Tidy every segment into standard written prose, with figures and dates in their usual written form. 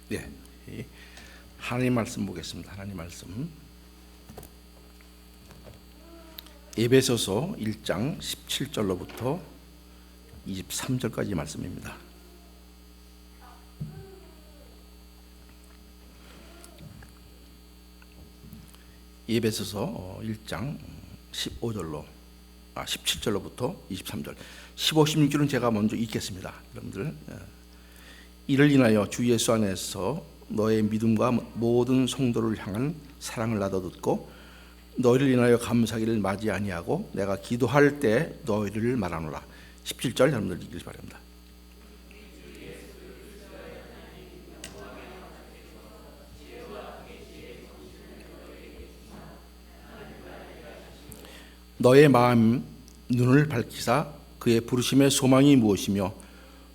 네, 하나님 말씀 보겠습니다. 하나님 말씀 에베소서 1장 17절로부터 23절까지 말씀입니다. 에베소서 1장 17절로부터 23절 15, 16절은 제가 먼저 읽겠습니다. 여러분들, 이를 인하여 주 예수 안에서 너의 믿음과 모든 성도를 향한 사랑을 나도 듣고 너희를 인하여 감사기를 맞이 아니하고 내가 기도할 때 너희를 말하노라. 17절 여러분들 읽길 바랍니다. 너의 마음 눈을 밝히사 그의 부르심의 소망이 무엇이며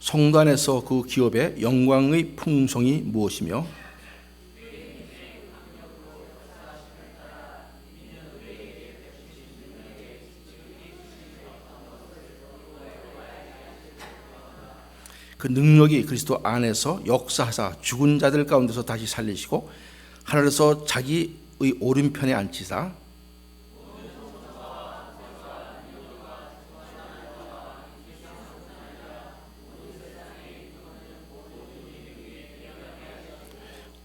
성도 안에서 그 기업의 영광의 풍성이 무엇이며 그 능력이 그리스도 안에서 역사하사 죽은 자들 가운데서 다시 살리시고 하늘에서 자기의 오른편에 앉히사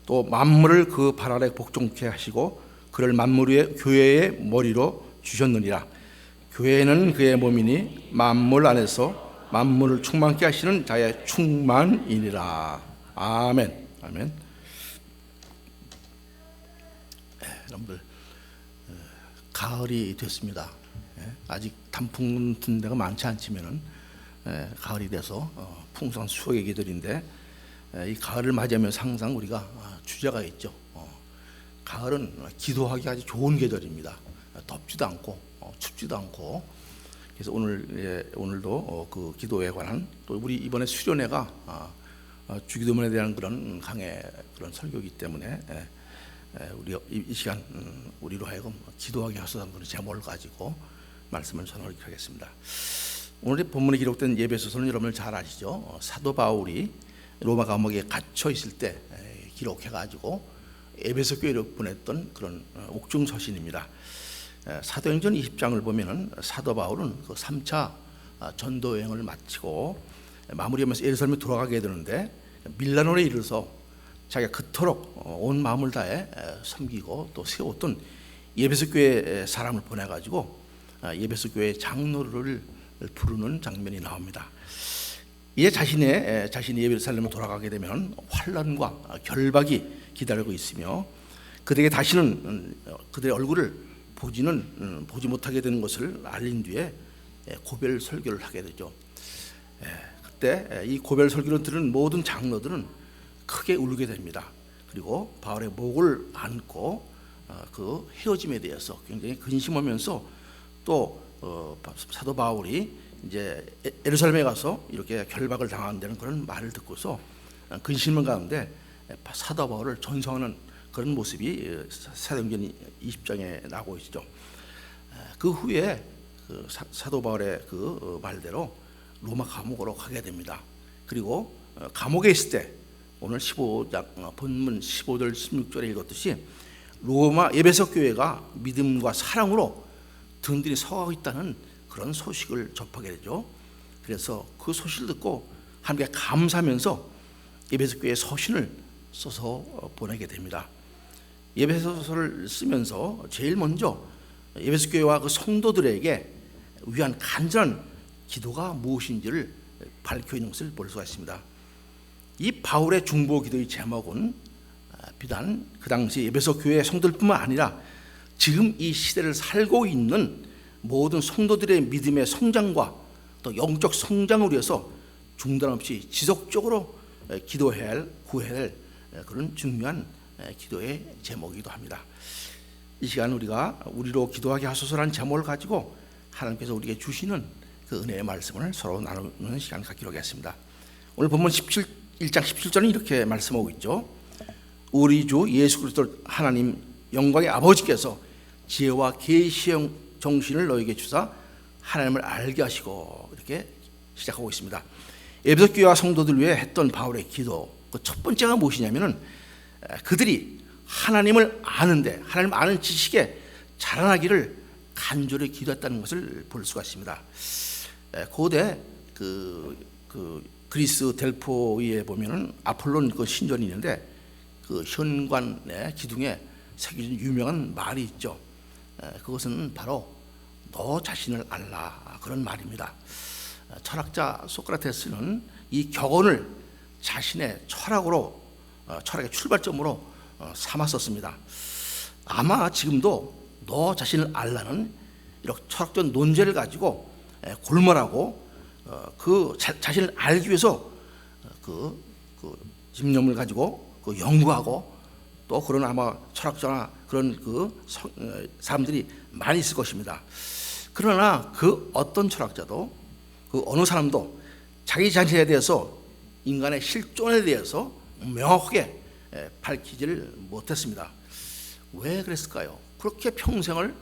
또 만물을 그 발 아래 복종케 하시고 그를 만물 위에 교회의 머리로 주셨느니라. 교회는 그의 몸이니 만물 안에서 만물을 충만케 하시는 자의 충만이니라. 아멘. 아멘. 여러분들, 가을이 됐습니다. 아직 단풍 든 데가 많지 않지만은 가을이 돼서 풍성한 수확의 계절인데, 이 가을을 맞이하면서 항상 우리가 주제가 있죠. 가을은 기도하기 아주 좋은 계절입니다. 덥지도 않고 춥지도 않고. 그래서 오늘도 그 기도에 관한, 또 우리 이번에 수련회가 주기도문에 대한 그런 강의 그런 설교이기 때문에 우리 이 시간 우리로 하여금 기도하게 하소서 그런 제목을 가지고 말씀을 전하도록 하겠습니다. 오늘의 본문에 기록된 에베소서는 여러분들 잘 아시죠? 사도 바울이 로마 감옥에 갇혀 있을 때 기록해가지고 에베소 교회를 보냈던 그런 옥중 서신입니다. 사도행전 20장을 보면은 사도 바울은 그 3차 전도 여행을 마치고 마무리하면서 예루살렘에 돌아가게 되는데 밀라노에 이르러서 자기가 그토록 온 마음을 다해 섬기고 또 세웠던 에베소 교회 사람을 보내가지고 에베소 교회 장로를 부르는 장면이 나옵니다. 이에 자신이 예루살렘에 돌아가게 되면 환난과 결박이 기다리고 있으며 그들에게 다시는 그들의 얼굴을 보지 못하게 되는 것을 알린 뒤에 고별 설교를 하게 되죠. 그때 이 고별 설교를 들은 모든 장로들은 크게 울게 됩니다. 그리고 바울의 목을 안고 그 헤어짐에 대해서 굉장히 근심하면서 또 사도 바울이 이제 예루살렘에 가서 이렇게 결박을 당한다는 그런 말을 듣고서 근심한 가운데 사도 바울을 전송하는 그런 모습이 사도행전 20장에 나오고 있죠. 그 후에 그 사도 바울의 그 말대로 로마 감옥으로 가게 됩니다. 그리고 감옥에 있을 때 오늘 15장 본문 15절 16절에 읽었듯이 로마 에베소 교회가 믿음과 사랑으로 든든히 서가고 있다는 그런 소식을 접하게 되죠. 그래서 그 소식을 듣고 함께 감사하면서 에베소 교회에 서신을 써서 보내게 됩니다. 에베소서를 쓰면서 제일 먼저 에베소 교회와 그 성도들에게 위한 간절한 기도가 무엇인지를 밝혀 있는 것을 볼 수가 있습니다. 이 바울의 중보 기도의 제목은 비단 그 당시 에베소 교회의 성도들뿐만 아니라 지금 이 시대를 살고 있는 모든 성도들의 믿음의 성장과 또 영적 성장을 위해서 중단 없이 지속적으로 기도해야 할, 구해야 할 그런 중요한 기도의 제목이기도 합니다. 이 시간 우리로 기도하게 하소서라는 제목을 가지고 하나님께서 우리에게 주시는 그 은혜의 말씀을 서로 나누는 시간을 갖기로 하겠습니다. 오늘 본문 1장 17절은 이렇게 말씀하고 있죠. 우리 주 예수 그리스도 하나님 영광의 아버지께서 지혜와 계시의 정신을 너에게 주사 하나님을 알게 하시고, 이렇게 시작하고 있습니다. 에베소 교회와 성도들 위해 했던 바울의 기도, 그 첫 번째가 무엇이냐면은 그들이 하나님을 아는데 하나님 아는 지식에 자라나기를 간절히 기도했다는 것을 볼 수가 있습니다. 고대 그 그리스 델포에 보면은 아폴론 그 신전이 있는데 그 현관의 기둥에 새겨진 유명한 말이 있죠. 그것은 바로 너 자신을 알라, 그런 말입니다. 철학자 소크라테스는 이 격언을 자신의 철학의 출발점으로 삼았었습니다. 아마 지금도 너 자신을 알라는 이렇게 철학적 논제를 가지고 골몰하고 그 자신을 알기 위해서 그 집념을 가지고 그 연구하고 또 그런 아마 철학자나 그런 사람들이 많이 있을 것입니다. 그러나 그 어떤 철학자도 그 어느 사람도 자기 자신에 대해서 인간의 실존에 대해서 명확하게 밝히지를 못했습니다. 왜 그랬을까요? 그렇게 평생을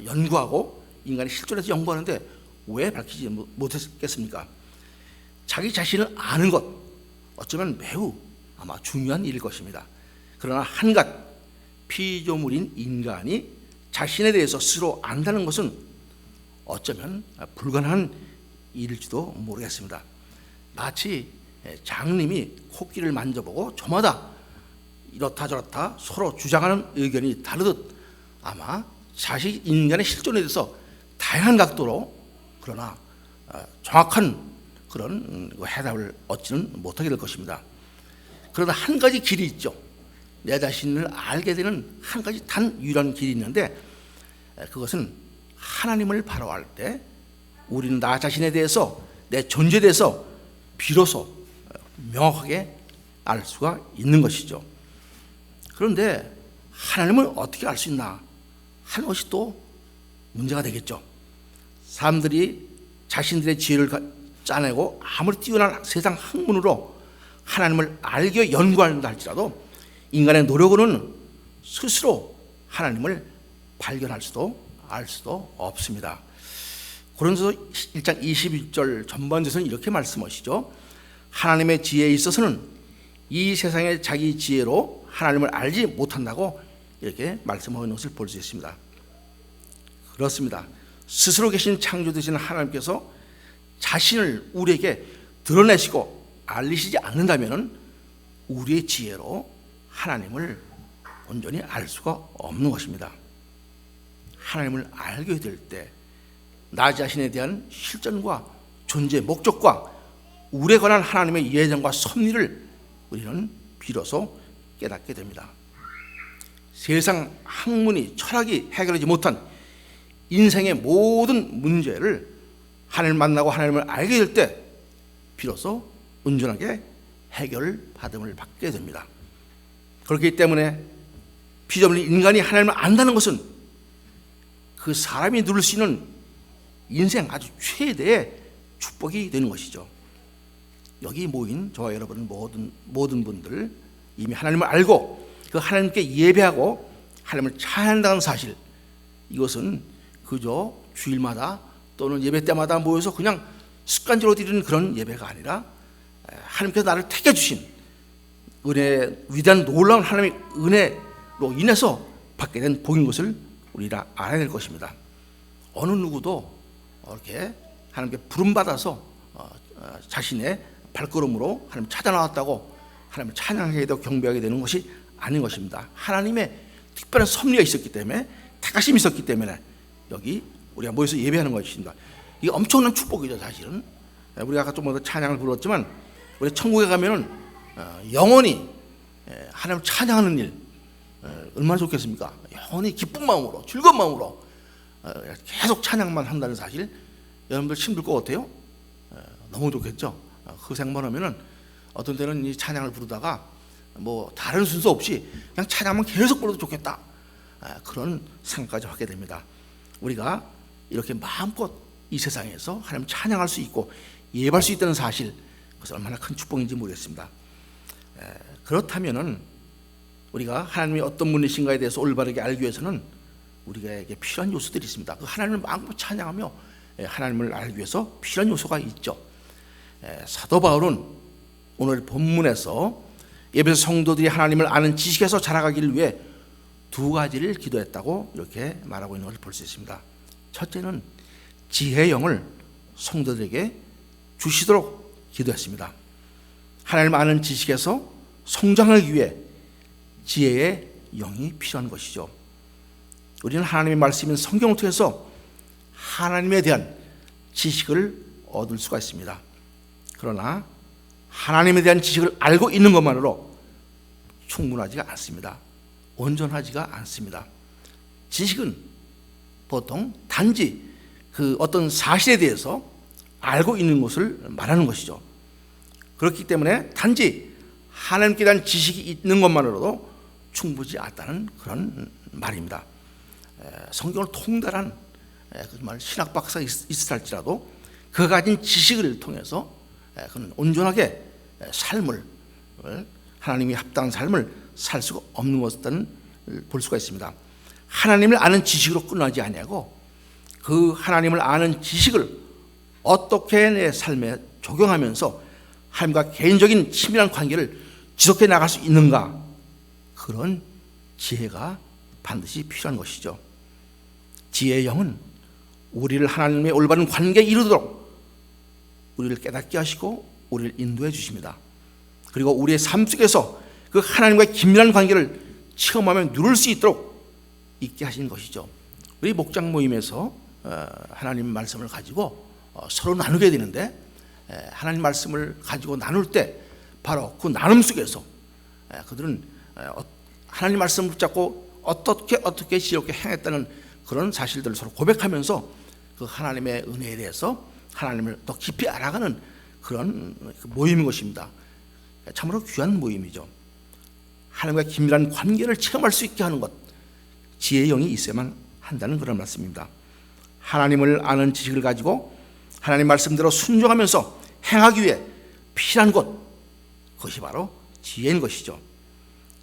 연구하고 인간의 실존에서 연구하는데 왜 밝히지 못했겠습니까? 자기 자신을 아는 것 어쩌면 매우 아마 중요한 일일 것입니다. 그러나 한갓 피조물인 인간이 자신에 대해서 스스로 안다는 것은 어쩌면 불가능한 일일지도 모르겠습니다. 마치 장님이 코끼리를 만져보고 저마다 이렇다 저렇다 서로 주장하는 의견이 다르듯 아마 인간의 실존에 대해서 다양한 각도로 그러나 정확한 그런 해답을 얻지는 못하게 될 것입니다. 그러나 한 가지 길이 있죠. 내 자신을 알게 되는 한 가지 단 유일한 길이 있는데 그것은 하나님을 바라볼 때 우리는 나 자신에 대해서 내 존재에 대해서 비로소 명확하게 알 수가 있는 것이죠. 그런데 하나님을 어떻게 알 수 있나 하는 것이 또 문제가 되겠죠. 사람들이 자신들의 지혜를 짜내고 아무리 뛰어난 세상 학문으로 하나님을 알게 연구한다 할지라도 인간의 노력으로는 스스로 하나님을 발견할 수도 알 수도 없습니다. 고린도서 1장 21절 전반에서는 이렇게 말씀하시죠. 하나님의 지혜에 있어서는 이 세상의 자기 지혜로 하나님을 알지 못한다고 이렇게 말씀하는 것을 볼 수 있습니다. 그렇습니다. 스스로 계신 창조되신 하나님께서 자신을 우리에게 드러내시고 알리시지 않는다면 우리의 지혜로 하나님을 온전히 알 수가 없는 것입니다. 하나님을 알게 될 때 나 자신에 대한 실존과 존재 목적과 우리에 관한 하나님의 예정과 섭리를 우리는 비로소 깨닫게 됩니다. 세상 학문이 철학이 해결하지 못한 인생의 모든 문제를 하나님을 만나고 하나님을 알게 될 때 비로소 온전하게 해결받음을 받게 됩니다. 그렇기 때문에 피조물인 인간이 하나님을 안다는 것은 그 사람이 누릴 수 있는 인생 아주 최대의 축복이 되는 것이죠. 여기 모인 저와 여러분 모든 분들 이미 하나님을 알고 그 하나님께 예배하고 하나님을 찬양한다는 사실, 이것은 그저 주일마다 또는 예배 때마다 모여서 그냥 습관적으로 드리는 그런 예배가 아니라 하나님께서 나를 택해 주신 은혜, 위대한 놀라운 하나님의 은혜로 인해서 받게 된 복인 것을 우리가 알아야 될 것입니다. 어느 누구도 이렇게 하나님께 부름받아서 자신의 발걸음으로 하나님 찾아 나왔다고 하나님을 찬양하게 되고 경배하게 되는 것이 아닌 것입니다. 하나님의 특별한 섭리가 있었기 때문에, 택하심이 있었기 때문에 여기 우리가 모여서 예배하는 것입니다. 이게 엄청난 축복이죠. 사실은 우리가 아까 좀 먼저 찬양을 불렀지만 우리 천국에 가면은 영원히 하나님을 찬양하는 일 얼마나 좋겠습니까? 영원히 기쁜 마음으로 즐거운 마음으로 계속 찬양만 한다는 사실, 여러분들 힘들 것 같아요? 너무 좋겠죠. 그 생각만 하면은 어떤 때는 이 찬양을 부르다가 뭐 다른 순서 없이 그냥 찬양만 계속 불러도 좋겠다, 그런 생각까지 하게 됩니다. 우리가 이렇게 마음껏 이 세상에서 하나님 찬양할 수 있고 예배할 수 있다는 사실, 그것은 얼마나 큰 축복인지 모르겠습니다. 그렇다면은 우리가 하나님이 어떤 분이신가에 대해서 올바르게 알기 위해서는 우리에게 필요한 요소들이 있습니다. 그 하나님을 마음껏 찬양하며 하나님을 알기 위해서 필요한 요소가 있죠. 사도 바울은 오늘 본문에서 예배소 성도들이 하나님을 아는 지식에서 자라가기를 위해 두 가지를 기도했다고 이렇게 말하고 있는 것을 볼 수 있습니다. 첫째는 지혜의 영을 성도들에게 주시도록 기도했습니다. 하나님을 아는 지식에서 성장하기 위해 지혜의 영이 필요한 것이죠. 우리는 하나님의 말씀인 성경을 통해서 하나님에 대한 지식을 얻을 수가 있습니다. 그러나 하나님에 대한 지식을 알고 있는 것만으로 충분하지가 않습니다. 온전하지가 않습니다. 지식은 보통 단지 그 어떤 사실에 대해서 알고 있는 것을 말하는 것이죠. 그렇기 때문에 단지 하나님께 대한 지식이 있는 것만으로도 충분하지 않다는 그런 말입니다. 성경을 통달한 정말 신학 박사가 있었다 할지라도 그가 가진 지식을 통해서 그는 온전하게 삶을, 하나님이 합당한 삶을 살 수가 없는 것을 볼 수가 있습니다. 하나님을 아는 지식으로 끝나지 아니하고 그 하나님을 아는 지식을 어떻게 내 삶에 적용하면서 하나님과 개인적인 친밀한 관계를 지속해 나갈 수 있는가, 그런 지혜가 반드시 필요한 것이죠. 지혜의 영은 우리를 하나님의 올바른 관계에 이르도록 우리를 깨닫게 하시고 우리를 인도해 주십니다. 그리고 우리의 삶 속에서 그 하나님과의 긴밀한 관계를 체험하며 누릴 수 있도록 있게 하신 것이죠. 우리 목장 모임에서 하나님 말씀을 가지고 서로 나누게 되는데, 하나님 말씀을 가지고 나눌 때 바로 그 나눔 속에서 그들은 하나님 말씀을 붙잡고 어떻게 지혜롭게 행했다는 그런 사실들을 서로 고백하면서 그 하나님의 은혜에 대해서 하나님을 더 깊이 알아가는 그런 모임인 것입니다. 참으로 귀한 모임이죠. 하나님과 긴밀한 관계를 체험할 수 있게 하는 것, 지혜의 영이 있어야만 한다는 그런 말씀입니다. 하나님을 아는 지식을 가지고 하나님 말씀대로 순종하면서 행하기 위해 필요한 것, 그것이 바로 지혜인 것이죠.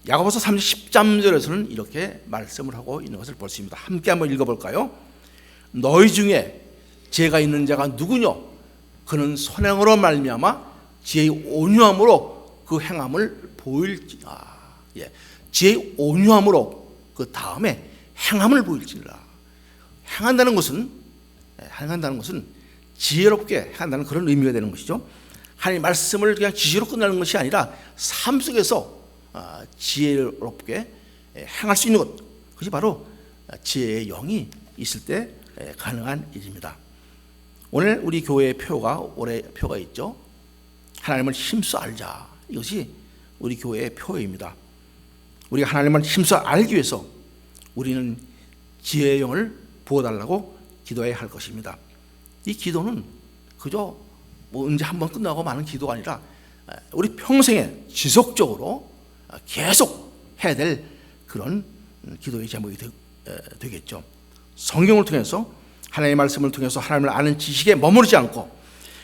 야고보서 3장 13절에서는 이렇게 말씀을 하고 있는 것을 볼 수 있습니다. 함께 한번 읽어볼까요? 너희 중에 지혜가 있는 자가 누구뇨? 그는 선행으로 말미암아 지혜의 온유함으로 그 행함을 보일지라. 지혜의 온유함으로 그 다음에 행함을 보일지라. 행한다는 것은 지혜롭게 행한다는 그런 의미가 되는 것이죠. 하나님 말씀을 그냥 지식으로 끝나는 것이 아니라 삶 속에서 지혜롭게 행할 수 있는 것, 그것이 바로 지혜의 영이 있을 때 가능한 일입니다. 오늘 우리 교회의 올해 표가 있죠. 하나님을 힘써 알자. 이것이 우리 교회의 표입니다. 우리가 하나님을 힘써 알기 위해서 우리는 지혜의 영을 부어달라고 기도해야 할 것입니다. 이 기도는 그저 언제 한번 끝나고 마는 기도가 아니라 우리 평생에 지속적으로 계속 해야 될 그런 기도의 제목이 되겠죠. 성경을 통해서, 하나님의 말씀을 통해서 하나님을 아는 지식에 머무르지 않고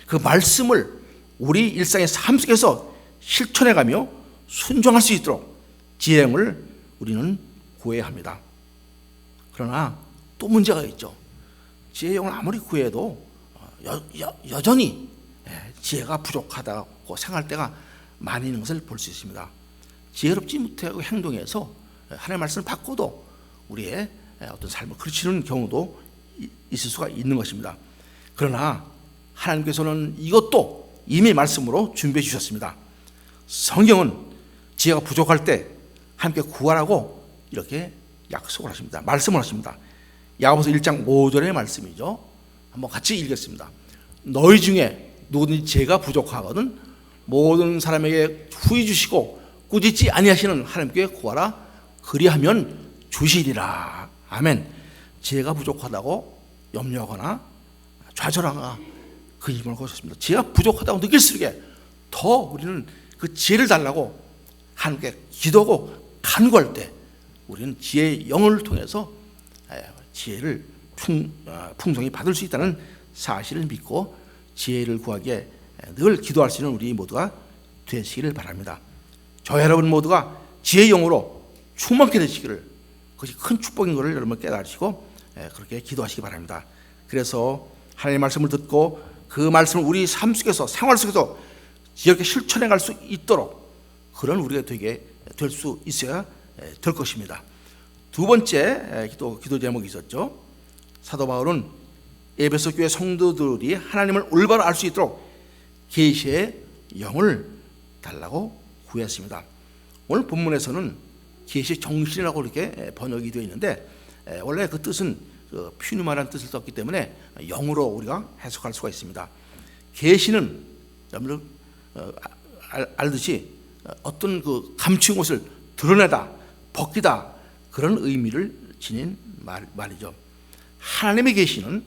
그 말씀을 우리 일상의 삶 속에서 실천해가며 순종할 수 있도록 지혜를 우리는 구해야 합니다. 그러나 또 문제가 있죠. 지혜의 영을 아무리 구해도 여전히 지혜가 부족하다고 생각할 때가 많이 있는 것을 볼 수 있습니다. 지혜롭지 못하고 행동해서 하나님의 말씀을 받고도 우리의 어떤 삶을 그르치는 경우도 있을 수가 있는 것입니다. 그러나 하나님께서는 이것도 이미 말씀으로 준비해 주셨습니다. 성경은 지혜가 부족할 때 함께 구하라고 이렇게 약속을 하십니다. 말씀을 하십니다. 야고보서 1장 5절의 말씀이죠. 한번 같이 읽겠습니다. 너희 중에 누구든지 지혜가 부족하거든 모든 사람에게 후히 주시고 꾸짖지 아니하시는 하나님께 구하라. 그리하면 주시리라. 아멘. 지혜가 부족하다고 염려하거나 좌절하거나 그 이름을 거셨습니다. 지혜가 부족하다고 느낄수록 더 우리는 그 지혜를 달라고 하나님께 기도하고 간구할 때 우리는 지혜의 영을 통해서 지혜를 풍성히 받을 수 있다는 사실을 믿고 지혜를 구하기에 늘 기도할 수 있는 우리 모두가 되시기를 바랍니다. 저 여러분 모두가 지혜의 영으로 충만케 되시기를, 그것이 큰 축복인 것을 여러분 깨달으시고 그렇게 기도하시기 바랍니다. 그래서 하나님의 말씀을 듣고 그 말씀을 우리 삶 속에서, 생활 속에서 이렇게 실천해 갈 수 있도록 그런 우리가 되게 될 수 있어야 될 것입니다. 두 번째 기도 제목이 있었죠. 사도 바울은 에베소 교회 성도들이 하나님을 올바로 알 수 있도록 계시의 영을 달라고 구했습니다. 오늘 본문에서는 계시 정신이라고 이렇게 번역이 되어 있는데 원래 그 뜻은 퓨니마라는 뜻을 썼기 때문에 영으로 우리가 해석할 수가 있습니다. 계시는 여러분들 알듯이 어떤 그 감추인 것을 드러내다, 벗기다 그런 의미를 지닌 말이죠. 하나님의 계시는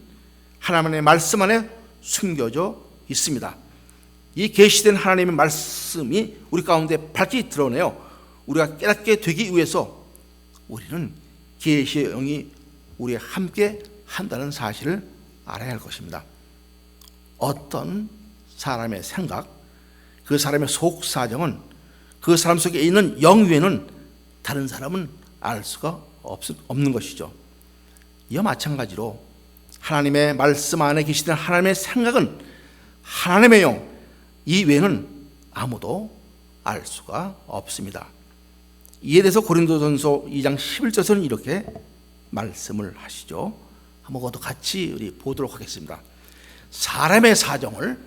하나님의 말씀 안에 숨겨져 있습니다. 이 계시된 하나님의 말씀이 우리 가운데 밝히 드러내요. 우리가 깨닫게 되기 위해서 우리는 계시의 영이 우리와 함께 한다는 사실을 알아야 할 것입니다. 어떤 사람의 생각, 그 사람의 속 사정은 그 사람 속에 있는 영 외에는 다른 사람은 알 수가 없는 것이죠. 이와 마찬가지로 하나님의 말씀 안에 계시던 하나님의 생각은 하나님의 영 이외에는 아무도 알 수가 없습니다. 이에 대해서 고린도전서 2장 11절에서는 이렇게 말씀을 하시죠. 한번 그것도 같이 우리 보도록 하겠습니다. 사람의 사정을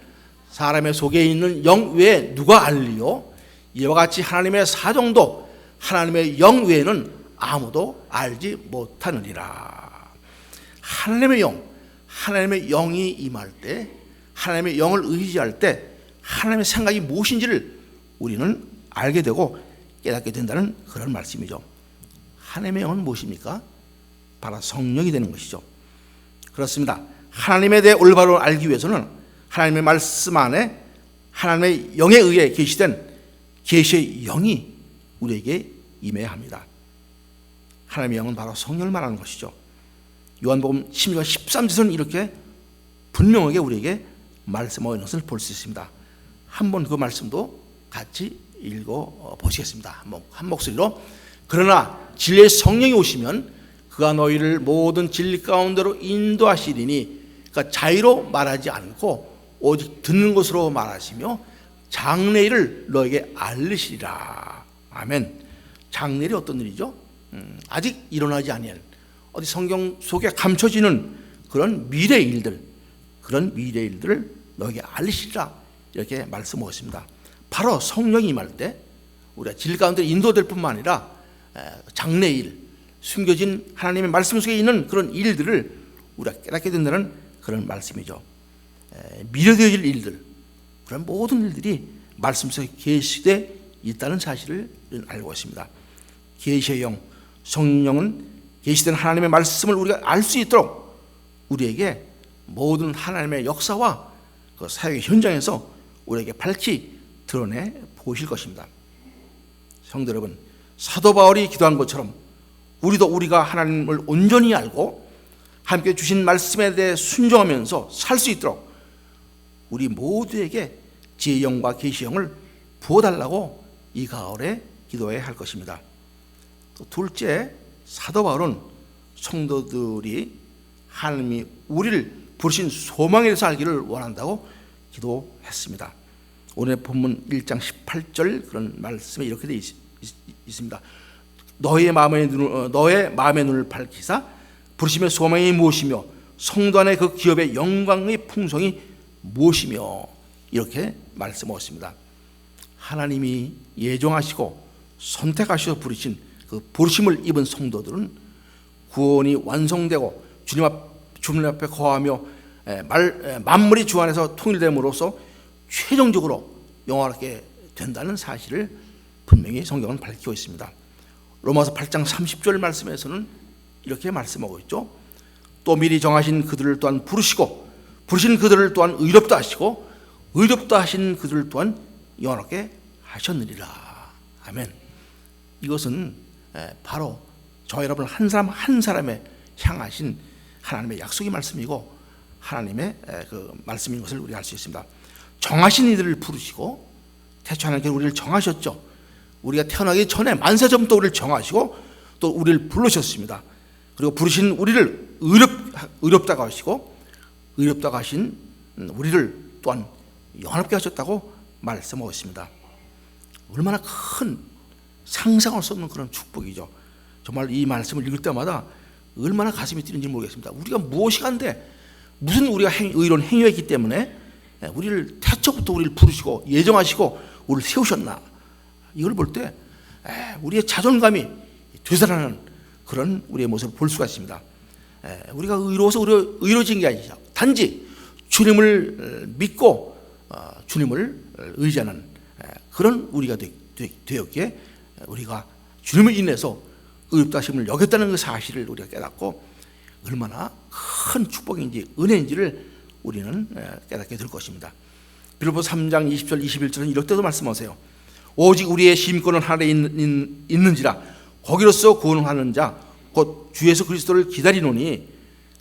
사람의 속에 있는 영 외에 누가 알리요? 이와 같이 하나님의 사정도 하나님의 영 외에는 아무도 알지 못하느니라. 하나님의 영, 하나님의 영이 임할 때, 하나님의 영을 의지할 때 하나님의 생각이 무엇인지를 우리는 알게 되고 깨닫게 된다는 그런 말씀이죠. 하나님의 영은 무엇입니까? 바로 성령이 되는 것이죠. 그렇습니다. 하나님에 대해 올바로 알기 위해서는 하나님의 말씀 안에 하나님의 영에 의해 계시된 계시의 영이 우리에게 임해야 합니다. 하나님의 영은 바로 성령을 말하는 것이죠. 요한복음 16장 13절에서는 이렇게 분명하게 우리에게 말씀하고 있는 것을 볼 수 있습니다. 한번 그 말씀도 같이 읽어 보시겠습니다. 한 목소리로. 그러나 진리의 성령이 오시면 그가 너희를 모든 진리 가운데로 인도하시리니, 그러니까 자의로 말하지 않고 오직 듣는 것으로 말하시며 장래일을 너에게 알리시리라. 아멘. 장래일이 어떤 일이죠? 아직 일어나지 아니한 어디 성경 속에 감춰지는 그런 미래의 일들, 그런 미래의 일들을 너에게 알리시리라 이렇게 말씀하셨습니다. 바로 성령이 임할 때 우리가 질 가운데 인도될 뿐만 아니라 장래일, 숨겨진 하나님의 말씀 속에 있는 그런 일들을 우리가 깨닫게 된다는 그런 말씀이죠. 미래되어질 일들, 그런 모든 일들이 말씀 속에 계시되어 있다는 사실을 알고 있습니다. 계시의 영, 성령은 계시된 하나님의 말씀을 우리가 알 수 있도록 우리에게 모든 하나님의 역사와 그 사역의 현장에서 우리에게 밝히 드러내 보실 것입니다. 성도 여러분, 사도 바울이 기도한 것처럼 우리가 하나님을 온전히 알고 함께 주신 말씀에 대해 순종하면서 살 수 있도록 우리 모두에게 지혜의 영과 계시의 영을 부어달라고 이 가을에 기도해야 할 것입니다. 또 둘째, 사도 바울은 성도들이 하나님이 우리를 부르신 소망에 대해서 알기를 원한다고 기도했습니다. 오늘 본문 1장 18절 그런 말씀에 이렇게 되어 있습니다. 너의 마음의 눈을 밝히사 부르심의 소망이 무엇이며 성도 안에 그 기업의 영광의 풍성이 무엇이며 이렇게 말씀하셨습니다. 하나님이 예정하시고 선택하셔서 부르신 그 부르심을 입은 성도들은 구원이 완성되고 주님 앞에 거하며 만물이 주 안에서 통일됨으로써 최종적으로 영원하게 된다는 사실을 분명히 성경은 밝히고 있습니다. 로마서 8장 30절 말씀에서는 이렇게 말씀하고 있죠. 또 미리 정하신 그들을 또한 부르시고 부르신 그들을 또한 의롭다 하시고 의롭다 하신 그들을 또한 영원하게 하셨느니라. 아멘. 이것은 바로 저 여러분 한 사람 한 사람에 향하신 하나님의 약속의 말씀이고 하나님의 그 말씀인 것을 우리가 알 수 있습니다. 정하신 이들을 부르시고 태초 하나님께서 우리를 정하셨죠. 우리가 태어나기 전에 만세 전부터 우리를 정하시고 또 우리를 부르셨습니다. 그리고 부르신 우리를 의롭다고 하시고 의롭다고 하신 우리를 또한 영원하게 하셨다고 말씀하고 있습니다. 얼마나 큰 상상할 수 없는 그런 축복이죠. 정말 이 말씀을 읽을 때마다 얼마나 가슴이 뛰는지 모르겠습니다. 우리가 무엇이 한데 무슨 우리가 의로운 행위했기 때문에 우리를 태초부터 우리를 부르시고 예정하시고 우리를 세우셨나, 이걸 볼 때 우리의 자존감이 되살아나는 그런 우리의 모습을 볼 수가 있습니다. 우리가 의로워서 의로워진 게 아니죠. 단지 주님을 믿고 주님을 의지하는 그런 우리가 되었기에 우리가 주님을 인해서 의롭다 하심을 여겼다는 그 사실을 우리가 깨닫고 얼마나 큰 축복인지 은혜인지를 우리는 깨닫게 될 것입니다. 빌립보서 3장 20절 21절은 이렇게도 말씀하세요. 오직 우리의 시민권은 하늘에 있는지라 거기로서 구원하는 자 곧 주 예수 그리스도를 기다리노니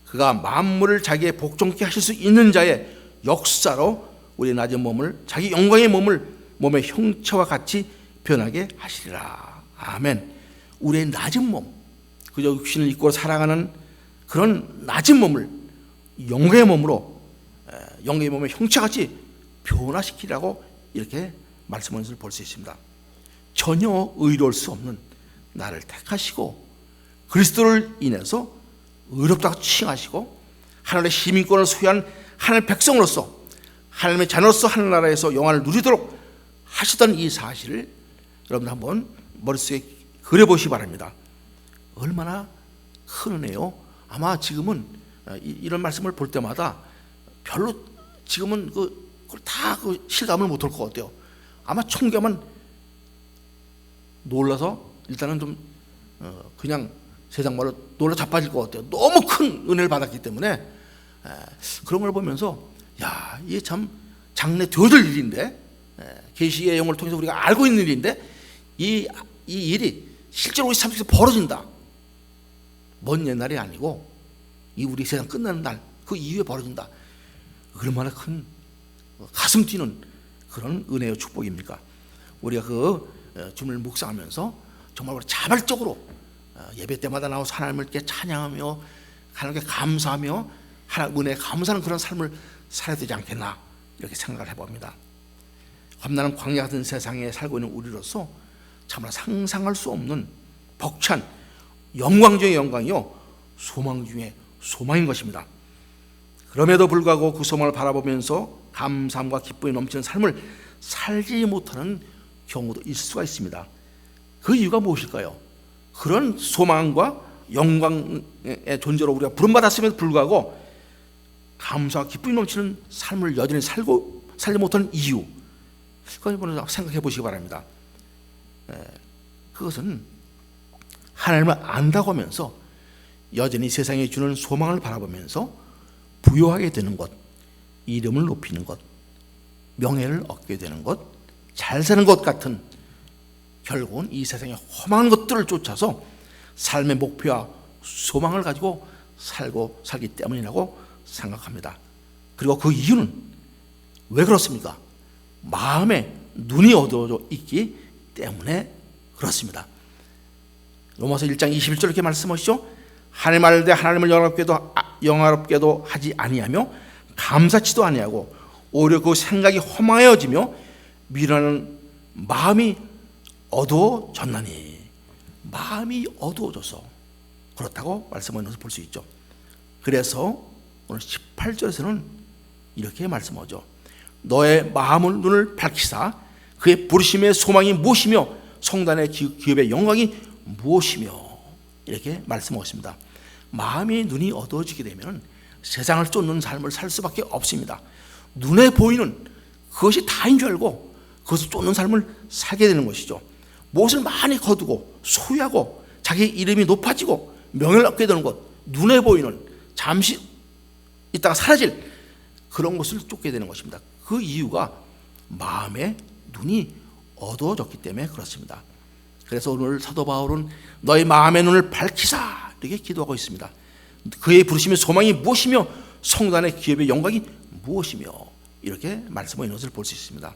그가 만물을 자기의 복종케 하실 수 있는 자의 역사로 우리의 낮은 몸을 자기 영광의 몸의 형체와 같이 변하게 하시리라. 아멘. 우리의 낮은 몸, 그저 육신을 입고 살아가는 그런 낮은 몸을 영광의 몸으로, 영광의 몸의 형체같이 변화시키라고 이렇게 말씀하는 것을 볼 수 있습니다. 전혀 의로울 수 없는 나를 택하시고 그리스도를 인해서 의롭다고 칭하시고 하늘의 시민권을 소유한 하나님의 백성으로서 하나님의 자녀로서 하늘나라에서 영화를 누리도록 하시던 이 사실을 여러분 한번 머릿속에 그려보시기 바랍니다. 얼마나 큰 은혜요. 아마 지금은 이런 말씀을 볼 때마다 별로 지금은 다 실감을 못할 것 같아요. 아마 총겸은 놀라서 일단은 좀 그냥 세상 말로 놀라 자빠질 것 같아요. 너무 큰 은혜를 받았기 때문에. 그런 걸 보면서 야, 이게 참 장래 되어질 일인데, 계시의 영을 통해서 우리가 알고 있는 일인데 이 일이 실제로 우리 삶 속에서 벌어진다. 먼 옛날이 아니고 이 우리 세상 끝나는 날 그 이후에 벌어진다. 얼마나 큰 가슴 뛰는 그런 은혜의 축복입니까? 우리가 주님을 묵상하면서 정말 우리 자발적으로 예배 때마다 나와서 하나님을 찬양하며 하나님께 감사하며 하나님 은혜에 감사하는 그런 삶을 살아야 되지 않겠나, 이렇게 생각을 해봅니다. 험난한 광야 같은 세상에 살고 있는 우리로서 참으로 상상할 수 없는 벅찬 영광 중의 영광이요 소망 중의 소망인 것입니다. 그럼에도 불구하고 그 소망을 바라보면서 감사함과 기쁨이 넘치는 삶을 살지 못하는 경우도 있을 수가 있습니다. 그 이유가 무엇일까요? 그런 소망과 영광의 존재로 우리가 부름받았음에도 불구하고 감사와 기쁨이 넘치는 삶을 여전히 살지 못하는 이유, 그걸 생각해 보시기 바랍니다. 그것은 하나님을 안다고 하면서 여전히 세상에 주는 소망을 바라보면서 부요하게 되는 것, 이름을 높이는 것, 명예를 얻게 되는 것, 잘 사는 것 같은 결국은 이 세상의 험한 것들을 쫓아서 삶의 목표와 소망을 가지고 살기 때문이라고 생각합니다. 그리고 그 이유는 왜 그렇습니까? 마음에 눈이 어두워져 있기 때문에 그렇습니다. 로마서 1장 21절 이렇게 말씀하시죠. 하나님 알되 하나님을 영화롭게도 하지 아니하며 감사치도 아니하고 오히려 그 생각이 험하여지며 미련한 마음이 어두워졌나니, 마음이 어두워져서 그렇다고 말씀하는 것을 볼 수 있죠. 그래서 오늘 18절에서는 이렇게 말씀하죠. 너의 마음을 눈을 밝히사 그의 부르심의 소망이 무엇이며 성단의 기업의 영광이 무엇이며, 이렇게 말씀하십니다. 마음의 눈이 어두워지게 되면 세상을 쫓는 삶을 살 수밖에 없습니다. 눈에 보이는 그것이 다인 줄 알고 그것을 쫓는 삶을 살게 되는 것이죠. 무엇을 많이 거두고 소유하고 자기 이름이 높아지고 명예를 얻게 되는 것, 눈에 보이는 잠시 있다가 사라질 그런 것을 쫓게 되는 것입니다. 그 이유가 마음의 눈이 어두워졌기 때문에 그렇습니다. 그래서 오늘 사도 바울은 너의 마음의 눈을 밝히사 이렇게 기도하고 있습니다. 그의 부르심의 소망이 무엇이며 성단의 기업의 영광이 무엇이며, 이렇게 말씀하는 것을 볼 수 있습니다.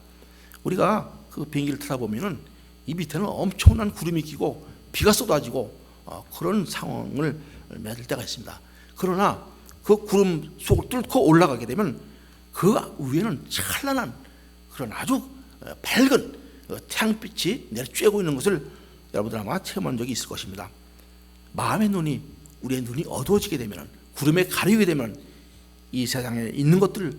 우리가 그 비행기를 타다 보면은 이 밑에는 엄청난 구름이 끼고 비가 쏟아지고 그런 상황을 맞을 때가 있습니다. 그러나 그 구름 속을 뚫고 올라가게 되면 그 위에는 찬란한 그런 아주 밝은 태양빛이 내려 쬐고 있는 것을 여러분들 아마 체험한 적이 있을 것입니다. 마음의 눈이, 우리의 눈이 어두워지게 되면, 구름에 가리게 되면 이 세상에 있는 것들을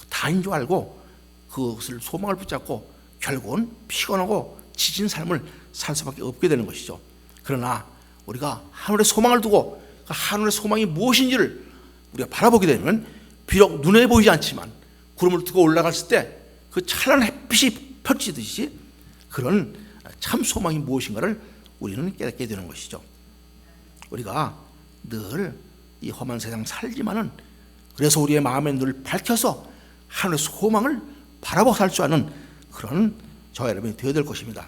다인 줄 알고 그것을 소망을 붙잡고 결국은 피곤하고 지친 삶을 살 수밖에 없게 되는 것이죠. 그러나 우리가 하늘의 소망을 두고 그 하늘의 소망이 무엇인지를 우리가 바라보게 되면, 비록 눈에 보이지 않지만 구름을 두고 올라갔을 때 그 찬란한 햇빛이 펼치듯이 그런 참 소망이 무엇인가를 우리는 깨닫게 되는 것이죠. 우리가 늘 이 험한 세상 살지만은, 그래서 우리의 마음의 눈을 밝혀서 하늘의 소망을 바라보고 살 수 있는 그런 저와 여러분이 되어야 될 것입니다.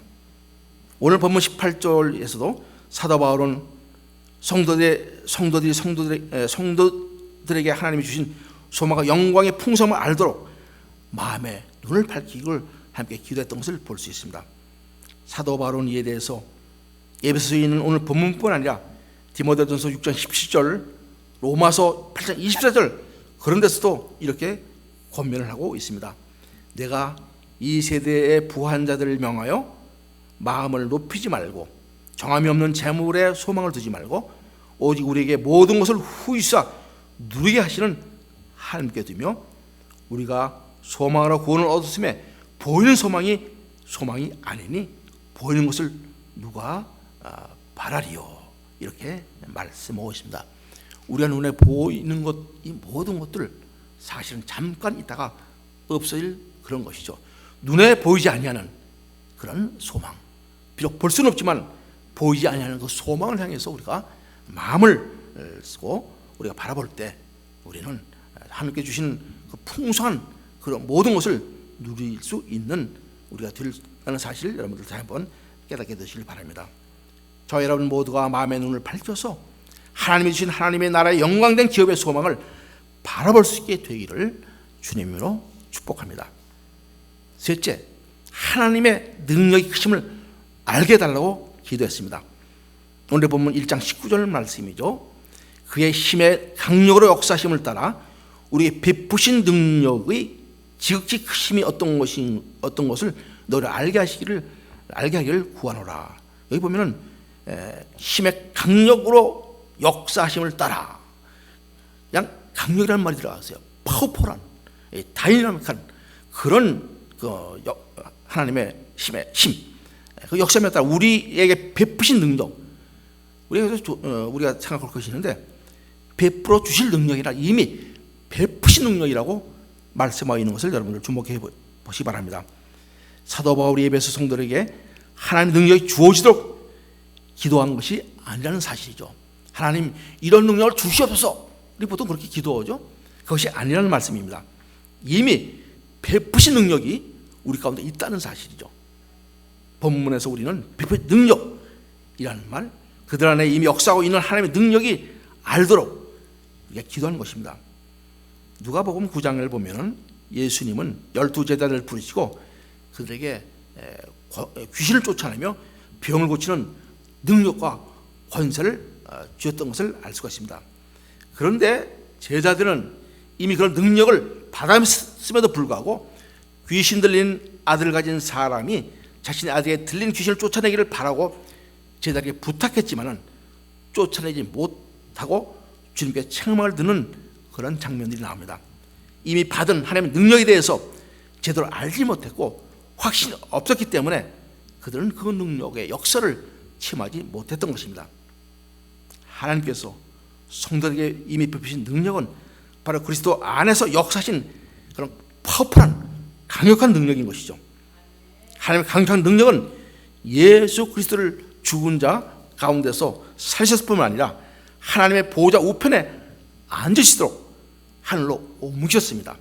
오늘 본문 18절에서도 사도 바울은 성도들에게 하나님이 주신 소망과 영광의 풍성을 알도록 마음의 눈을 밝히기를 함께 기도했던 것을 볼 수 있습니다. 사도 바울은 이에 대해서 에베소서에 있는 오늘 본문뿐 아니라 디모데전서 6장 17절, 로마서 8장 24절 그런 데서도 이렇게 권면을 하고 있습니다. 내가 이 세대의 부한 자들을 명하여 마음을 높이지 말고 정함이 없는 재물에 소망을 두지 말고 오직 우리에게 모든 것을 후이사 누리게 하시는 하나님께 두며 우리가 소망으로 구원을 얻었음에 보이는 소망이 아니니 보이는 것을 누가 바라리요, 이렇게 말씀하고 있습니다. 우리가 눈에 보이는 것, 이 모든 것들 사실은 잠깐 있다가 없어질 그런 것이죠. 눈에 보이지 아니하는 그런 소망, 비록 볼 수는 없지만 보이지 아니하는 그 소망을 향해서 우리가 마음을 쓰고 우리가 바라볼 때 우리는 하나님께 주신 그 풍성한 그런 모든 것을 누릴 수 있는 우리가 되는 사실 여러분들 다시 한번 깨닫게 되시길 바랍니다. 저 여러분 모두가 마음의 눈을 밝혀서 하나님이 주신 하나님의 나라의 영광된 기업의 소망을 바라볼 수 있게 되기를 주님으로 축복합니다. 셋째, 하나님의 능력의 크심을 알게 해달라고 기도했습니다. 오늘 본문 1장 19절 말씀이죠. 그의 힘의 강력으로 역사심을 따라 우리에게 베푸신 능력의 지극히 크심이 어떤 것을 너를 알게 하기를 구하노라. 여기 보면은 힘의 강력으로 역사심을 따라, 그냥 강력이라는 말이 들어가세요. 파워풀한, 다이나믹한 그런 하나님의 힘, 그 역사심에 따라 우리에게 베푸신 능력, 우리가 생각할 것이 있는데 베풀어 주실 능력이라, 이미 베푸신 능력이라고 말씀하고 있는 것을 여러분들 주목해 보시기 바랍니다. 사도 바울이 에베소 성도들에게 하나님의 능력이 주어지도록 기도한 것이 아니라는 사실이죠. 하나님 이런 능력을 주시옵소서, 우리 보통 그렇게 기도하죠. 그것이 아니라는 말씀입니다. 이미 베푸신 능력이 우리 가운데 있다는 사실이죠. 본문에서 우리는 베푸신 능력이라는 말, 그들 안에 이미 역사하고 있는 하나님의 능력이 알도록 우리가 기도하는 것입니다. 누가복음 9장을 보면은 예수님은 12제자들을 부르시고 그들에게 귀신을 쫓아내며 병을 고치는 능력과 권세를 주었던 것을 알 수가 있습니다. 그런데 제자들은 이미 그런 능력을 받았음에도 불구하고 귀신 들린 아들을 가진 사람이 자신의 아들에게 들린 귀신을 쫓아내기를 바라고 제자에게 부탁했지만은 쫓아내지 못하고 주님께 책망을 듣는 그런 장면들이 나옵니다. 이미 받은 하나님의 능력에 대해서 제대로 알지 못했고 확신이 없었기 때문에 그들은 그 능력의 역사를 체험하지 못했던 것입니다. 하나님께서 성도에게 이미 베푸신 능력은 바로 그리스도 안에서 역사하신 그런 파워풀한 강력한 능력인 것이죠. 하나님의 강력한 능력은 예수 그리스도를 죽은 자 가운데서 살리셨을 뿐만 아니라 하나님의 보호자 우편에 앉으시도록 하늘로 옮기셨습니다.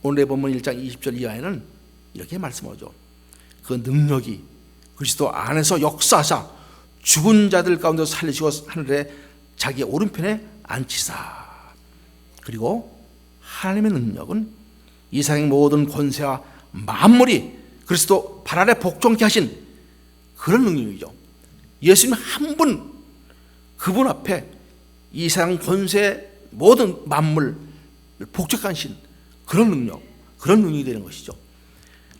오늘의 본문 1장 20절 이하에는 이렇게 말씀하죠. 그 능력이 그리스도 안에서 역사하사 죽은 자들 가운데서 살리시고 하늘에 자기의 오른편에 앉히사. 그리고 하나님의 능력은 이 세상의 모든 권세와 만물이 그리스도 발 아래 복종케 하신 그런 능력이죠. 예수님 한 분, 그분 앞에 이 세상 권세 모든 만물 복종하신 그런 능력, 그런 능력이 되는 것이죠.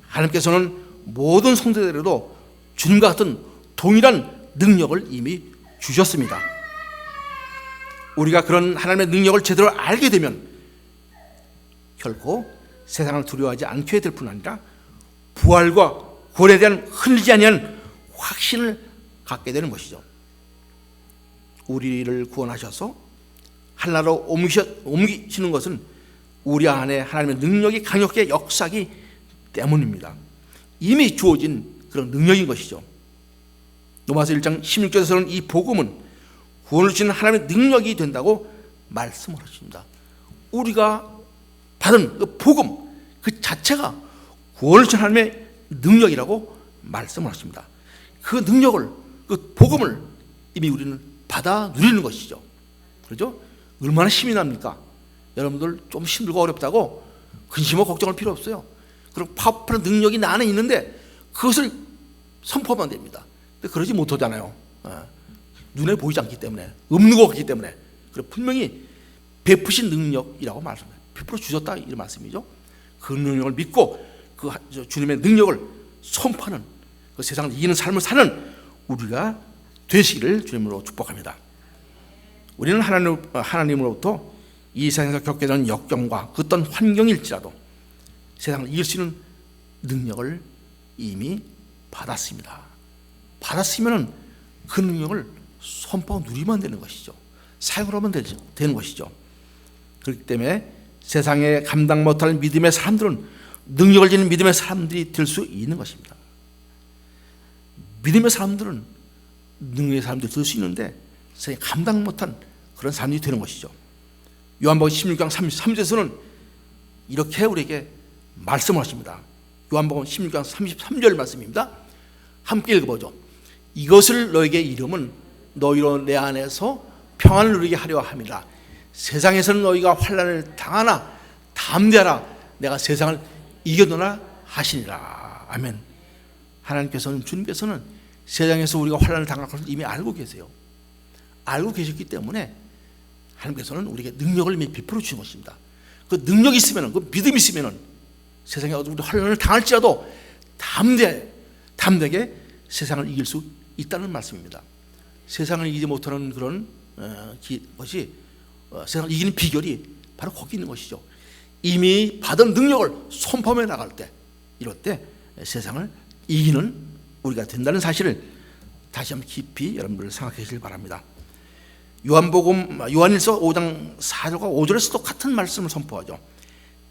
하나님께서는 모든 성도들에게도 주님과 같은 동일한 능력을 이미 주셨습니다. 우리가 그런 하나님의 능력을 제대로 알게 되면 결코 세상을 두려워하지 않게 될 뿐 아니라 부활과 구원에 대한 흔들리지 아니한 확신을 갖게 되는 것이죠. 우리를 구원하셔서 하나로 옮기시는 것은 우리 안에 하나님의 능력이 강력하게 역사하기 때문입니다. 이미 주어진 그런 능력인 것이죠. 로마서 1장 16절에서는 이 복음은 구원을 주시는 하나님의 능력이 된다고 말씀을 하십니다. 우리가 받은 그 복음 그 자체가 구원을 주시는 하나님의 능력이라고 말씀을 하십니다. 그 능력을, 그 복음을 이미 우리는 받아 누리는 것이죠. 그렇죠? 얼마나 힘이 납니까? 여러분들 좀 힘들고 어렵다고 근심하고 걱정할 필요 없어요. 그런 파워풀한 능력이 나 안에 있는데 그것을 선포하면 됩니다. 근데 그러지 못하잖아요. 눈에 보이지 않기 때문에, 없는 것 같기 때문에. 그래 분명히 베푸신 능력이라고 말씀해요. 베풀어 주셨다 이런 말씀이죠. 그 능력을 믿고 그 주님의 능력을 선포하는, 그 세상을 이기는 삶을 사는 우리가 되시기를 주님으로 축복합니다. 우리는 하나님으로부터 이 세상에서 겪게 되는 역경과 그 어떤 환경일지라도 세상을 이길 수 있는 능력을 이미 받았습니다. 받았으면 그 능력을 선포하고 누리면 되는 것이죠. 사용을 하면 되는 것이죠. 그렇기 때문에 세상에 감당 못할 믿음의 사람들은 능력을 지닌 믿음의 사람들이 될 수 있는 것입니다. 믿음의 사람들은 능력의 사람들이 될 수 있는데 세상에 감당 못한 그런 사람들이 되는 것이죠. 요한복음 16장 33절에서는 이렇게 우리에게 말씀을 하십니다. 요한복음 16장 33절 말씀입니다. 함께 읽어보죠. 이것을 너에게 이름은 너희로 내 안에서 평안을 누리게 하려 함이라. 세상에서는 너희가 환난을 당하나 담대하라. 내가 세상을 이겨노라 하시니라. 아멘. 하나님께서는, 주님께서는 세상에서 우리가 환난을 당할 것을 이미 알고 계세요. 알고 계셨기 때문에 하나님께서는 우리에게 능력을 이미 베풀어 주신 것입니다. 그 능력이 있으면, 그 믿음이 있으면 세상에 우리 환난을 당할지라도 담대하게 세상을 이길 수 있다는 말씀입니다. 세상을 이기지 못하는 그런 것이 세상을 이기는 비결이 바로 거기 있는 것이죠. 이미 받은 능력을 선포해 나갈 때, 이럴 때 세상을 이기는 우리가 된다는 사실을 다시 한번 깊이 여러분들 생각해 주시길 바랍니다. 요한일서 5장 4절과 5절에서 똑같은 말씀을 선포하죠.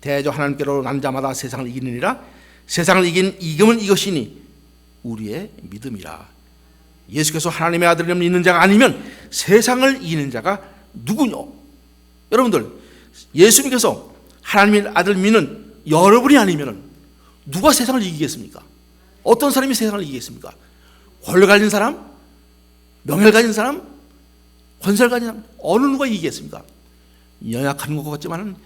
대저 하나님께로 난 자마다 세상을 이기느니라. 세상을 이긴 이금은 이것이니 우리의 믿음이라. 예수께서 하나님의 아들을 믿는 자가 아니면 세상을 이기는 자가 누구뇨? 여러분들, 예수님께서 하나님의 아들을 믿는 여러분이 아니면 누가 세상을 이기겠습니까? 어떤 사람이 세상을 이기겠습니까? 권력 가진 사람? 명예를 가진 사람? 권세를 가진 사람? 어느 누가 이기겠습니까? 연약한 것 같지만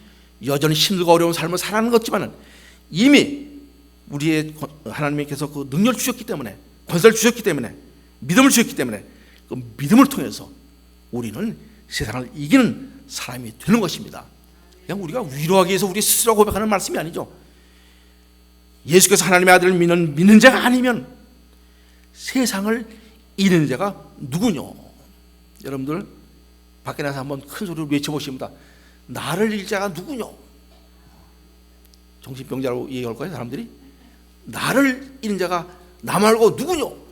여전히 힘들고 어려운 삶을 살아가는 것 같지만 이미 우리의 하나님께서 그 능력을 주셨기 때문에, 권세를 주셨기 때문에, 믿음을 주셨기 때문에 그 믿음을 통해서 우리는 세상을 이기는 사람이 되는 것입니다. 그냥 우리가 위로하기 위해서 우리 스스로 고백하는 말씀이 아니죠. 예수께서 하나님의 아들을 믿는 자가 아니면 세상을 이기는 자가 누구뇨? 여러분들 밖에 나서 한번 큰 소리로 외쳐보십니다. 나를 이길 자가 누구뇨? 정신병자라고 얘기할 거예요, 사람들이. 나를 이기는 자가 나 말고 누구뇨?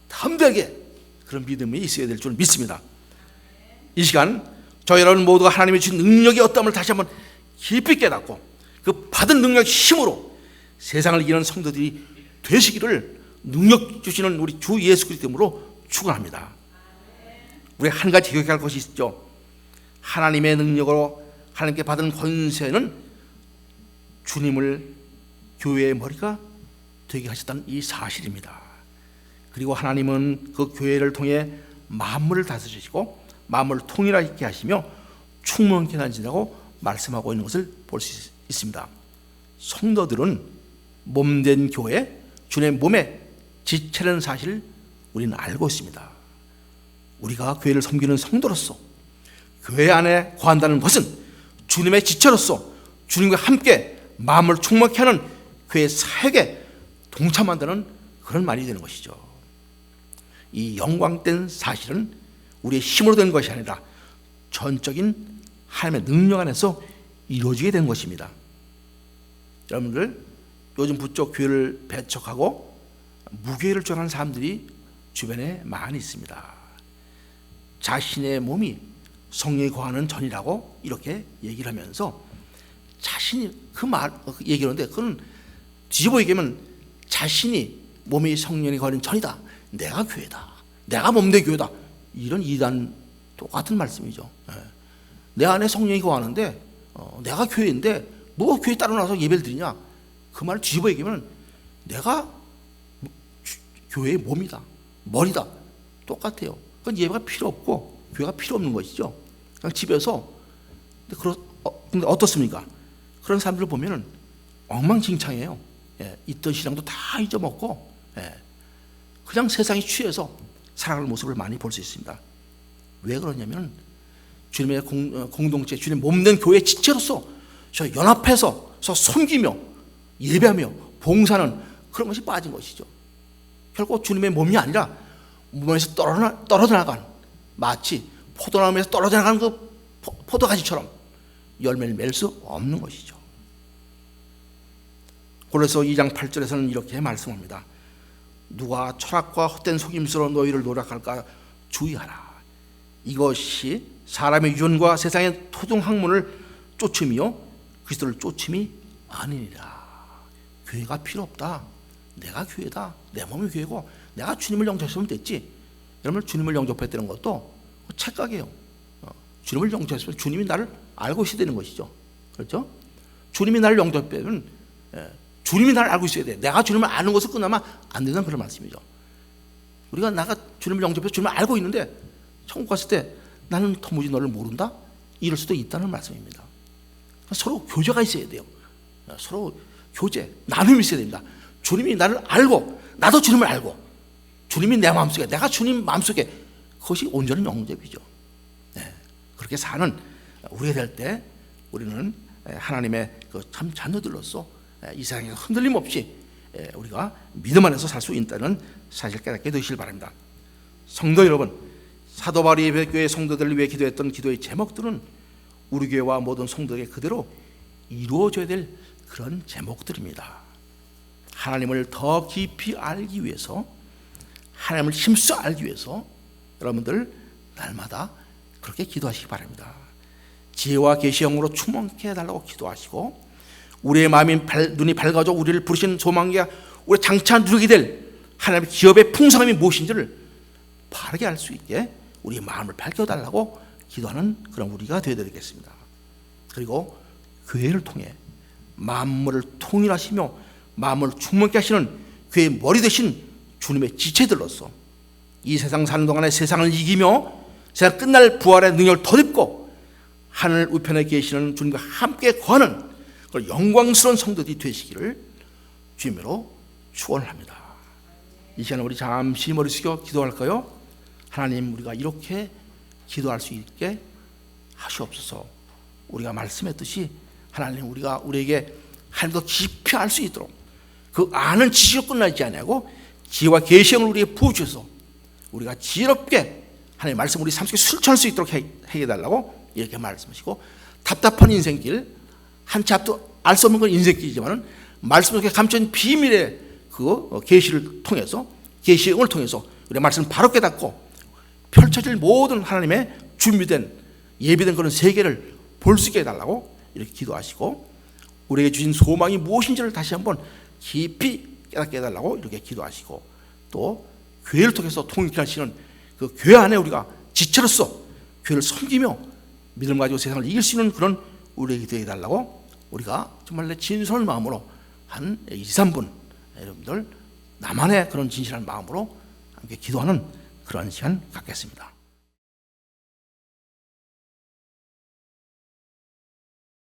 담대하게 그런 믿음이 있어야 될 줄 믿습니다. 이 시간 저희 여러분 모두가 하나님이 주신 능력이 어떠함을 다시 한번 깊이 깨닫고 그 받은 능력 힘으로 세상을 이기는 성도들이 되시기를 능력 주시는 우리 주 예수 그리스도 이름으로 축원합니다. 우리 한 가지 기억할 것이 있죠. 하나님의 능력으로 하나님께 받은 권세는 주님을 교회의 머리가 되게 하셨다는 이 사실입니다. 그리고 하나님은 그 교회를 통해 만물을 다스리시고 만물을 통일하게 하시며 충만케 하신다고 말씀하고 있는 것을 볼 수 있습니다. 성도들은 몸된 교회, 주님의 몸의 지체라는 사실을 우리는 알고 있습니다. 우리가 교회를 섬기는 성도로서 교회 안에 거한다는 것은 주님의 지체로서 주님과 함께 마음을 충만케 하는 교회 사역에 동참한다는 그런 말이 되는 것이죠. 이 영광된 사실은 우리의 힘으로 된 것이 아니라 전적인 하나님의 능력 안에서 이루어지게 된 것입니다. 여러분들, 요즘 부쩍 교회를 배척하고 무교회를 주장하는 사람들이 주변에 많이 있습니다. 자신의 몸이 성령이 거하는 전이라고 이렇게 얘기를 하면서 자신이 그 얘기를 하는데, 그건 뒤집어 얘기하면 자신이 몸이 성령이 거하는 전이다, 내가 교회다, 내가 몸된 교회다, 이런 이단 똑같은 말씀이죠. 내 안에 성령이 거하는데 내가 교회인데 뭐 교회 따로 나서 예배를 드리냐, 그 말을 뒤집어 얘기하면 내가 교회의 몸이다, 머리다, 똑같아요. 그건 예배가 필요 없고 교회가 필요 없는 것이죠. 그냥 집에서. 근데 어떻습니까? 그런 사람들을 보면은 엉망진창이에요. 있던 신앙도 다 잊어먹고 그냥 세상에 취해서 살아가는 모습을 많이 볼 수 있습니다. 왜 그러냐면 주님의 공동체, 주님 몸된 교회의 지체로서 저 연합해서 섬기며 예배하며 봉사는 그런 것이 빠진 것이죠. 결국 주님의 몸이 아니라 몸에서 떨어져 나간, 마치 포도나무에서 떨어져 나가는 그 포도가지처럼 열매를 맺을 수 없는 것이죠. 고린도서 2장 8절에서는 이렇게 말씀합니다. 누가 철학과 헛된 속임수로 너희를 노력할까 주의하라. 이것이 사람의 유전과 세상의 토종학문을 쫓음이요 그리스도를 쫓음이 아니니라. 교회가 필요 없다, 내가 교회다, 내 몸이 교회고 내가 주님을 영접했으면 됐지. 여러분, 주님을 영접했다는 것도 착각이에요. 주님을 영접했으면 주님이 나를 알고 있어야 되는 것이죠. 그렇죠? 주님이 나를 영접하면 주님이 나를 알고 있어야 돼. 내가 주님을 아는 것을 끝나면 안 된다는 그런 말씀이죠. 우리가 나가 주님을 영접해서 주님을 알고 있는데 천국 갔을 때 나는 도무지 너를 모른다? 이럴 수도 있다는 말씀입니다. 서로 교제가 있어야 돼요. 서로 교제, 나눔이 있어야 됩니다. 주님이 나를 알고 나도 주님을 알고 주님이 내 마음속에, 내가 주님 마음속에, 그것이 온전한 영접이죠. 그렇게 사는 우리가 될 때 우리는 하나님의 그 참 자녀들로서 이 세상에 흔들림 없이 우리가 믿음 안에서 살 수 있다는 사실 깨닫게 되시길 바랍니다. 성도 여러분, 사도 바울이 예배교회 성도들을 위해 기도했던 기도의 제목들은 우리 교회와 모든 성도에게 그대로 이루어져야 될 그런 제목들입니다. 하나님을 더 깊이 알기 위해서, 하나님을 힘써 알기 위해서 여러분들 날마다 그렇게 기도하시기 바랍니다. 지혜와 계시 영으로 충만케 해달라고 기도하시고, 우리의 마음이 눈이 밝아져 우리를 부르신 소망과 우리 장차 누리게 될 하나님의 기업의 풍성함이 무엇인지를 바르게 알 수 있게 우리의 마음을 밝혀달라고 기도하는 그런 우리가 되어드리겠습니다. 그리고 교회를 통해 만물을 통일하시며 마음을 충만케 하시는 교회의 머리 되신 주님의 지체들로서 이 세상 사는 동안에 세상을 이기며 세상 끝날 부활의 능력을 덧입고 하늘 우편에 계시는 주님과 함께 거하는 그런 영광스러운 성도들이 되시기를 주님으로 축원합니다. 이 시간에 우리 잠시 머리 숙여 기도할까요? 하나님, 우리가 이렇게 기도할 수 있게 하시옵소서. 우리가 말씀했듯이 하나님, 우리가 우리에게 하나님 더 깊이 알 수 있도록 그 아는 지식으로 끝나지 아니하고 지혜와 계시형을 우리에게 부어주셔서 우리가 지혜롭게 하나님의 말씀 우리 삶 속에 실천할 수 있도록 해달라고 이렇게 말씀하시고, 답답한 인생길, 한치 앞도 알 수 없는 건 인생길이지만 말씀 속에 감춰진 비밀의 그 계시를 통해서, 계시형을 통해서 우리의 말씀을 바로 깨닫고 펼쳐질 모든 하나님의 준비된 예비된 그런 세계를 볼 수 있게 해달라고 이렇게 기도하시고, 우리에게 주신 소망이 무엇인지를 다시 한번 깊이 깨닫게 해달라고 이렇게 기도하시고, 또 교회를 통해서 통일하시는 그 교회 안에 우리가 지체로서 교회를 섬기며 믿음 가지고 세상을 이길 수 있는 그런 우리에게 되어 달라고 우리가 정말 내 진솔한 마음으로 한 2, 3분 여러분들 나만의 그런 진실한 마음으로 함께 기도하는 그런 시간 갖겠습니다.